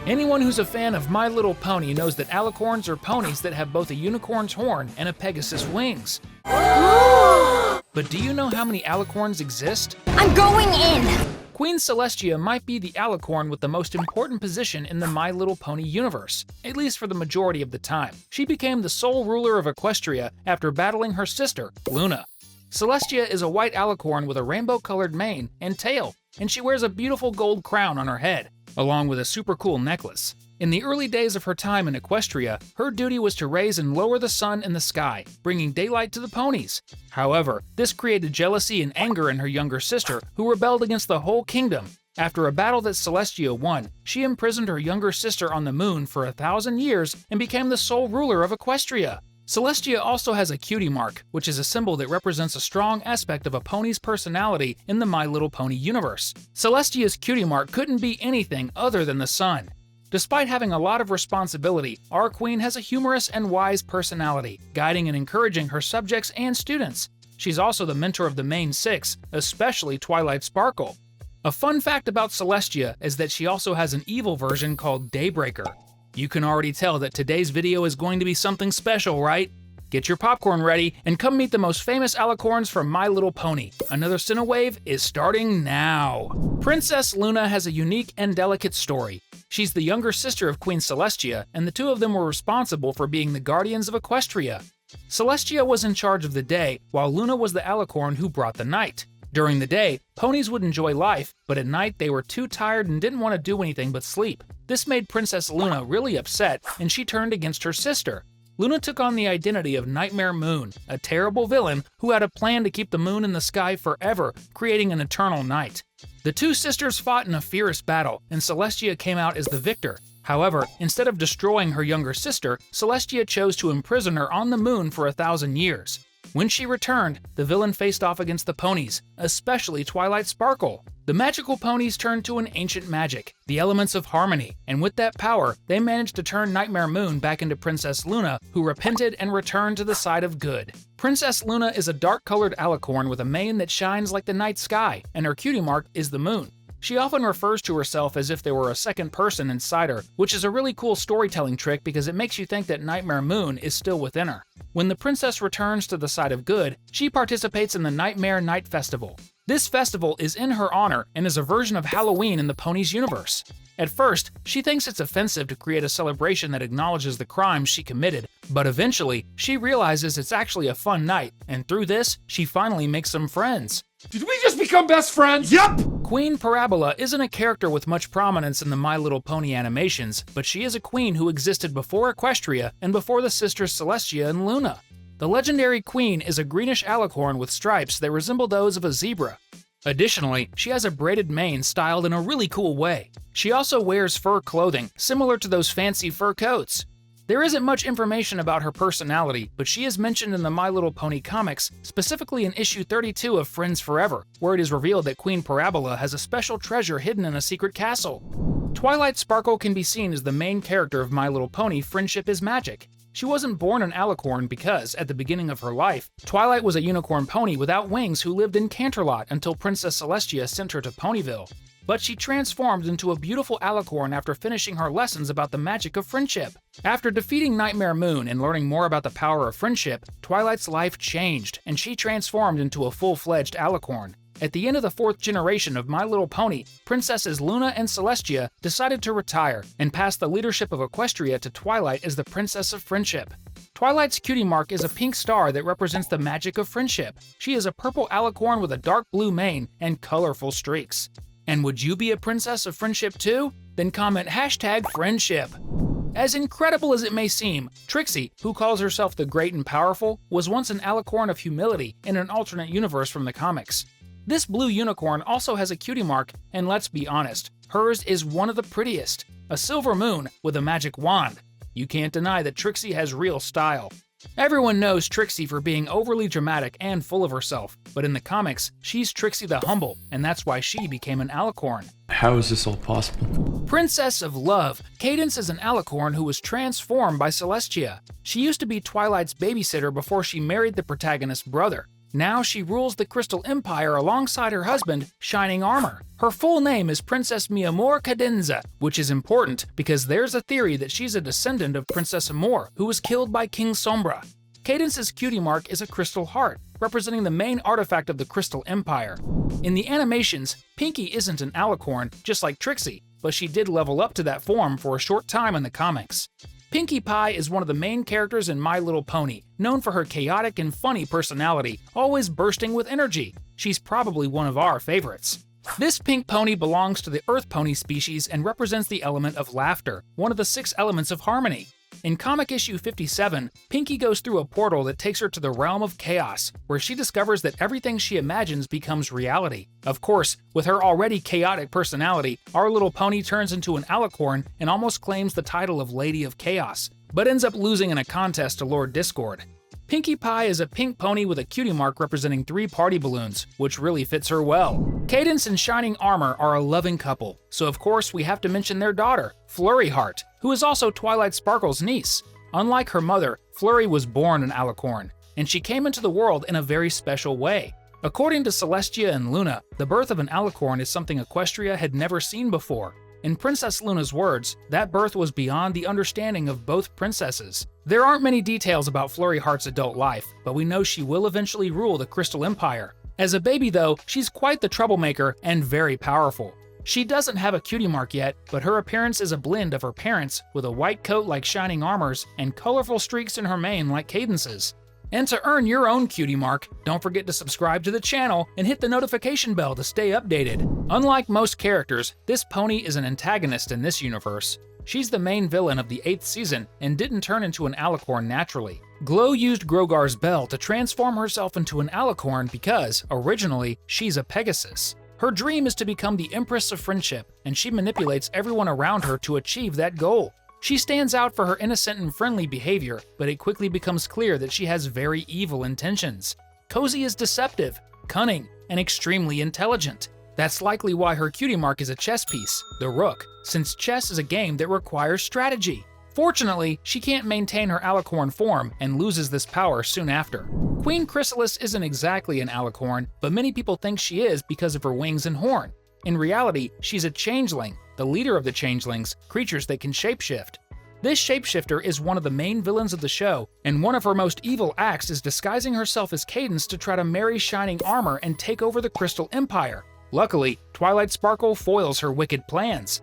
Anyone who's a fan of My Little Pony knows that alicorns are ponies that have both a unicorn's horn and a Pegasus wings. But do you know how many alicorns exist? I'm going in! Queen Celestia might be the alicorn with the most important position in the My Little Pony universe, at least for the majority of the time. She became the sole ruler of Equestria after battling her sister, Luna. Celestia is a white alicorn with a rainbow-colored mane and tail, and she wears a beautiful gold crown on her head, along with a super cool necklace. In the early days of her time in Equestria, her duty was to raise and lower the sun in the sky, bringing daylight to the ponies. However, this created jealousy and anger in her younger sister, who rebelled against the whole kingdom. After a battle that Celestia won, she imprisoned her younger sister on the moon for 1,000 years and became the sole ruler of Equestria. Celestia also has a cutie mark, which is a symbol that represents a strong aspect of a pony's personality in the My Little Pony universe. Celestia's cutie mark couldn't be anything other than the sun. Despite having a lot of responsibility, our queen has a humorous and wise personality, guiding and encouraging her subjects and students. She's also the mentor of the main six, especially Twilight Sparkle. A fun fact about Celestia is that she also has an evil version called Daybreaker. You can already tell that today's video is going to be something special, right? Get your popcorn ready and come meet the most famous alicorns from My Little Pony. Another Cinewave is starting now. Princess Luna has a unique and delicate story. She's the younger sister of Queen Celestia, and the two of them were responsible for being the guardians of Equestria. Celestia was in charge of the day, while Luna was the alicorn who brought the night. During the day, ponies would enjoy life, but at night they were too tired and didn't want to do anything but sleep. This made Princess Luna really upset, and she turned against her sister. Luna took on the identity of Nightmare Moon, a terrible villain who had a plan to keep the moon in the sky forever, creating an eternal night. The two sisters fought in a fierce battle, and Celestia came out as the victor. However, instead of destroying her younger sister, Celestia chose to imprison her on the moon for 1,000 years. When she returned, the villain faced off against the ponies, especially Twilight Sparkle. The magical ponies turned to an ancient magic, the elements of harmony, and with that power, they managed to turn Nightmare Moon back into Princess Luna, who repented and returned to the side of good. Princess Luna is a dark-colored alicorn with a mane that shines like the night sky, and her cutie mark is the moon. She often refers to herself as if there were a second person inside her, which is a really cool storytelling trick because it makes you think that Nightmare Moon is still within her. When the princess returns to the side of good, she participates in the Nightmare Night Festival. This festival is in her honor and is a version of Halloween in the ponies universe. At first, she thinks it's offensive to create a celebration that acknowledges the crimes she committed, but eventually, she realizes it's actually a fun night, and through this, she finally makes some friends. Did we just become best friends? Yup! Queen Parabola isn't a character with much prominence in the My Little Pony animations, but she is a queen who existed before Equestria and before the sisters Celestia and Luna. The legendary queen is a greenish alicorn with stripes that resemble those of a zebra. Additionally, she has a braided mane styled in a really cool way. She also wears fur clothing, similar to those fancy fur coats. There isn't much information about her personality, but she is mentioned in the My Little Pony comics, specifically in issue 32 of Friends Forever, where it is revealed that Queen Parabola has a special treasure hidden in a secret castle. Twilight Sparkle can be seen as the main character of My Little Pony Friendship is Magic. She wasn't born an alicorn because, at the beginning of her life, Twilight was a unicorn pony without wings who lived in Canterlot until Princess Celestia sent her to Ponyville. But she transformed into a beautiful alicorn after finishing her lessons about the magic of friendship. After defeating Nightmare Moon and learning more about the power of friendship, Twilight's life changed, and she transformed into a full-fledged alicorn. At the end of the 4th generation of My Little Pony, Princesses Luna and Celestia decided to retire and pass the leadership of Equestria to Twilight as the Princess of Friendship. Twilight's cutie mark is a pink star that represents the magic of friendship. She is a purple alicorn with a dark blue mane and colorful streaks. And would you be a Princess of Friendship too? Then comment #friendship. As incredible as it may seem, Trixie, who calls herself the Great and Powerful, was once an alicorn of humility in an alternate universe from the comics. This blue unicorn also has a cutie mark, and let's be honest, hers is one of the prettiest, a silver moon with a magic wand. You can't deny that Trixie has real style. Everyone knows Trixie for being overly dramatic and full of herself, but in the comics, she's Trixie the Humble, and that's why she became an alicorn. How is this all possible? Princess of Love, Cadence is an alicorn who was transformed by Celestia. She used to be Twilight's babysitter before she married the protagonist's brother. Now she rules the Crystal Empire alongside her husband, Shining Armor. Her full name is Princess Mi Amor Cadence, which is important because there's a theory that she's a descendant of Princess Amor, who was killed by King Sombra. Cadence's cutie mark is a crystal heart, representing the main artifact of the Crystal Empire. In the animations, Pinkie isn't an alicorn, just like Trixie, but she did level up to that form for a short time in the comics. Pinkie Pie is one of the main characters in My Little Pony, known for her chaotic and funny personality, always bursting with energy. She's probably one of our favorites. This pink pony belongs to the Earth Pony species and represents the element of laughter, one of the 6 elements of harmony. In comic issue 57, Pinkie goes through a portal that takes her to the realm of chaos, where she discovers that everything she imagines becomes reality. Of course, with her already chaotic personality, our little pony turns into an alicorn and almost claims the title of Lady of Chaos, but ends up losing in a contest to Lord Discord. Pinkie Pie is a pink pony with a cutie mark representing 3 party balloons, which really fits her well. Cadence and Shining Armor are a loving couple, so of course we have to mention their daughter, Flurry Heart, who is also Twilight Sparkle's niece. Unlike her mother, Flurry was born an alicorn, and she came into the world in a very special way. According to Celestia and Luna, the birth of an alicorn is something Equestria had never seen before. In Princess Luna's words, that birth was beyond the understanding of both princesses. There aren't many details about Flurry Heart's adult life, but we know she will eventually rule the Crystal Empire. As a baby though, she's quite the troublemaker and very powerful. She doesn't have a cutie mark yet, but her appearance is a blend of her parents, with a white coat like Shining Armor's and colorful streaks in her mane like Cadence's. And to earn your own cutie mark, don't forget to subscribe to the channel and hit the notification bell to stay updated. Unlike most characters, this pony is an antagonist in this universe. She's the main villain of the 8th season and didn't turn into an alicorn naturally. Glow used Grogar's bell to transform herself into an alicorn because, originally, she's a Pegasus. Her dream is to become the Empress of Friendship, and she manipulates everyone around her to achieve that goal. She stands out for her innocent and friendly behavior, but it quickly becomes clear that she has very evil intentions. Cozy is deceptive, cunning, and extremely intelligent. That's likely why her cutie mark is a chess piece, the rook, since chess is a game that requires strategy. Fortunately, she can't maintain her alicorn form and loses this power soon after. Queen Chrysalis isn't exactly an alicorn, but many people think she is because of her wings and horn. In reality, she's a changeling, the leader of the changelings, creatures that can shapeshift. This shapeshifter is one of the main villains of the show, and one of her most evil acts is disguising herself as Cadence to try to marry Shining Armor and take over the Crystal Empire. Luckily, Twilight Sparkle foils her wicked plans.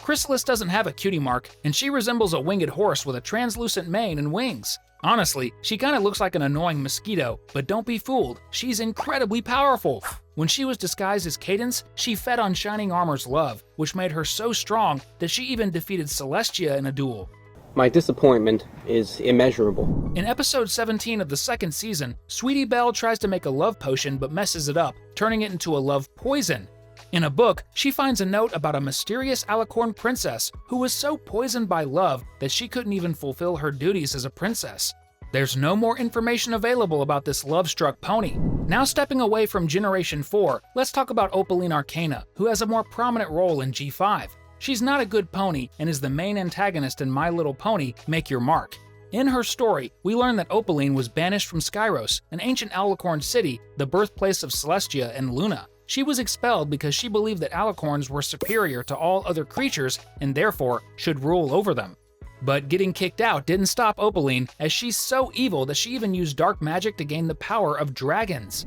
Chrysalis doesn't have a cutie mark, and she resembles a winged horse with a translucent mane and wings. Honestly, she kinda looks like an annoying mosquito, but don't be fooled, she's incredibly powerful. When she was disguised as Cadence, she fed on Shining Armor's love, which made her so strong that she even defeated Celestia in a duel. My disappointment is immeasurable. In episode 17 of the 2nd season, Sweetie Belle tries to make a love potion but messes it up, turning it into a love poison. In a book, she finds a note about a mysterious alicorn princess who was so poisoned by love that she couldn't even fulfill her duties as a princess. There's no more information available about this love-struck pony. Now stepping away from Generation 4, let's talk about Opalene Arcana, who has a more prominent role in G5. She's not a good pony and is the main antagonist in My Little Pony, Make Your Mark. In her story, we learn that Opalene was banished from Skyros, an ancient alicorn city, the birthplace of Celestia and Luna. She was expelled because she believed that alicorns were superior to all other creatures and therefore should rule over them. But getting kicked out didn't stop Opalene, as she's so evil that she even used dark magic to gain the power of dragons.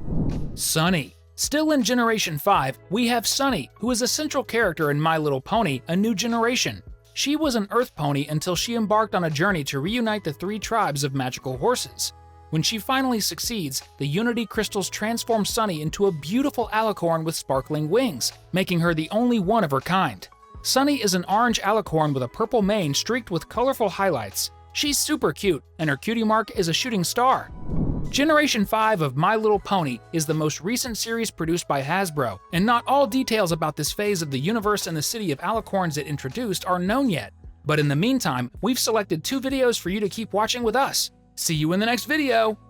Sunny. Still in Generation 5, we have Sunny, who is a central character in My Little Pony, A New Generation. She was an Earth Pony until she embarked on a journey to reunite the 3 tribes of magical horses. When she finally succeeds, the Unity Crystals transform Sunny into a beautiful alicorn with sparkling wings, making her the only one of her kind. Sunny is an orange alicorn with a purple mane streaked with colorful highlights. She's super cute, and her cutie mark is a shooting star. Generation 5 of My Little Pony is the most recent series produced by Hasbro, and not all details about this phase of the universe and the city of alicorns it introduced are known yet. But in the meantime, we've selected 2 videos for you to keep watching with us. See you in the next video!